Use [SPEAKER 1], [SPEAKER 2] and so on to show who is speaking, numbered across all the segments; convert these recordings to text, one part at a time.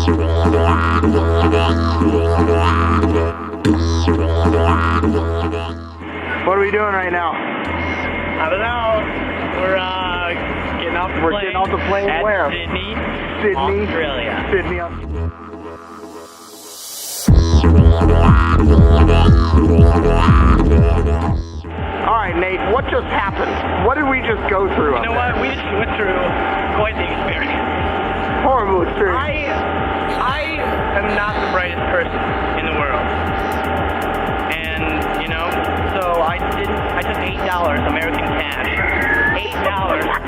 [SPEAKER 1] What are we doing right now?
[SPEAKER 2] I don't know. We're getting off the plane.
[SPEAKER 1] We're getting off the plane
[SPEAKER 2] at
[SPEAKER 1] where?
[SPEAKER 2] Sydney,
[SPEAKER 1] Australia. Sydney, Alright, Nate, what just happened? What did we just go through up
[SPEAKER 2] You know
[SPEAKER 1] there?
[SPEAKER 2] what? We just went through quite the experience.
[SPEAKER 1] Horrible experience.
[SPEAKER 2] I am not the brightest person in the world. And, you know, so I took $8 American cash. $8.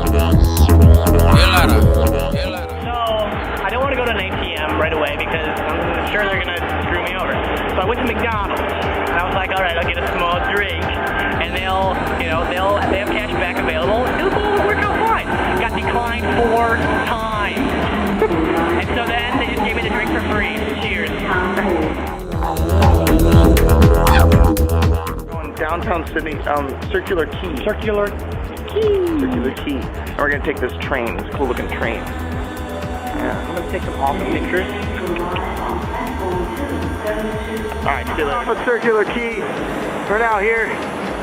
[SPEAKER 2] So I don't want to go to an ATM right away because I'm sure they're gonna screw me over. So I went to McDonald's and I was like, all right, I'll get a small drink, and they have cash back available. It will work out fine. Got declined 4 times, and so then they just gave me the drink for free. Cheers.
[SPEAKER 1] Going downtown Sydney, Circular Quay.
[SPEAKER 2] Circular
[SPEAKER 1] Circular Quay. And we're gonna take this train, this cool looking train. Yeah.
[SPEAKER 2] I'm gonna take some awesome pictures.
[SPEAKER 1] Alright, see you later. Off at Circular Quay. We're now here,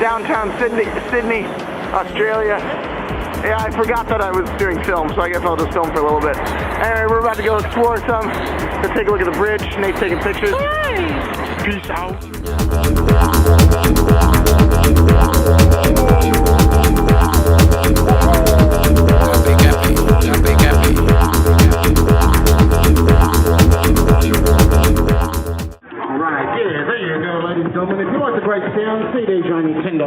[SPEAKER 1] downtown Sydney, Australia. Yeah, I forgot that I was doing film, so I guess I'll just film for a little bit. Anyway, we're about to go explore some. Let's take a look at the bridge. Nate's taking pictures. Peace out.
[SPEAKER 3] If you like the great sound, CDs are only $10.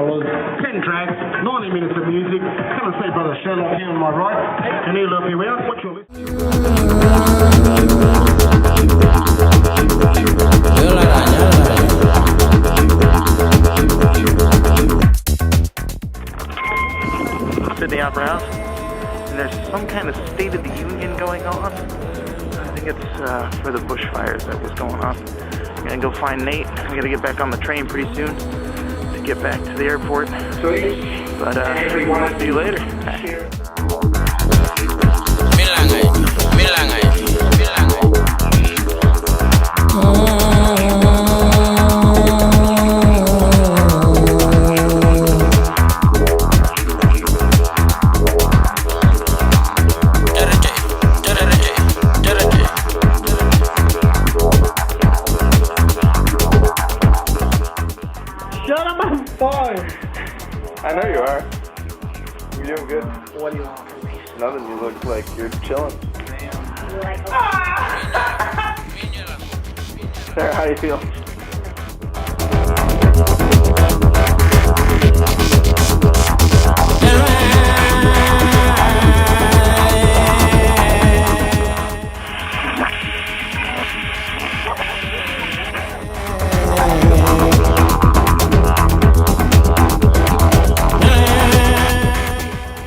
[SPEAKER 3] 10 tracks, 90 minutes of music. Come and see Brother Sherlock here on my right, and he'll help you out. What you're listening
[SPEAKER 1] Sydney Opera House, and there's some kind of State of the Union going on. I think it's for the bushfires that was going on. I'm gonna go find Nate. I'm gonna get back on the train pretty soon to get back to the airport. But see you later. I know you are. You're doing good.
[SPEAKER 2] What do you want from me?
[SPEAKER 1] Nothing. You look like you're chilling. Sarah, how do you feel?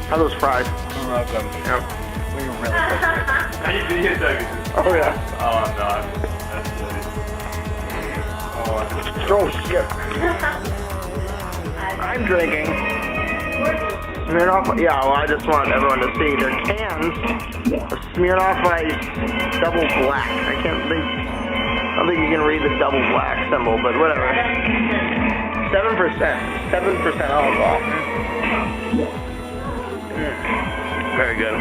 [SPEAKER 1] How are those fries?
[SPEAKER 4] Welcome.
[SPEAKER 1] Yep.
[SPEAKER 4] We were really close. How you doing, Doug?
[SPEAKER 1] Oh yeah.
[SPEAKER 4] Oh, I'm not. That's silly. Oh,
[SPEAKER 1] Oh shit. I'm drinking. Smirnoff. Yeah, well, I just want everyone to see their cans are Smirnoff Ice Double Black. I don't think you can read the double black symbol, but whatever. 7% alcohol. Very good.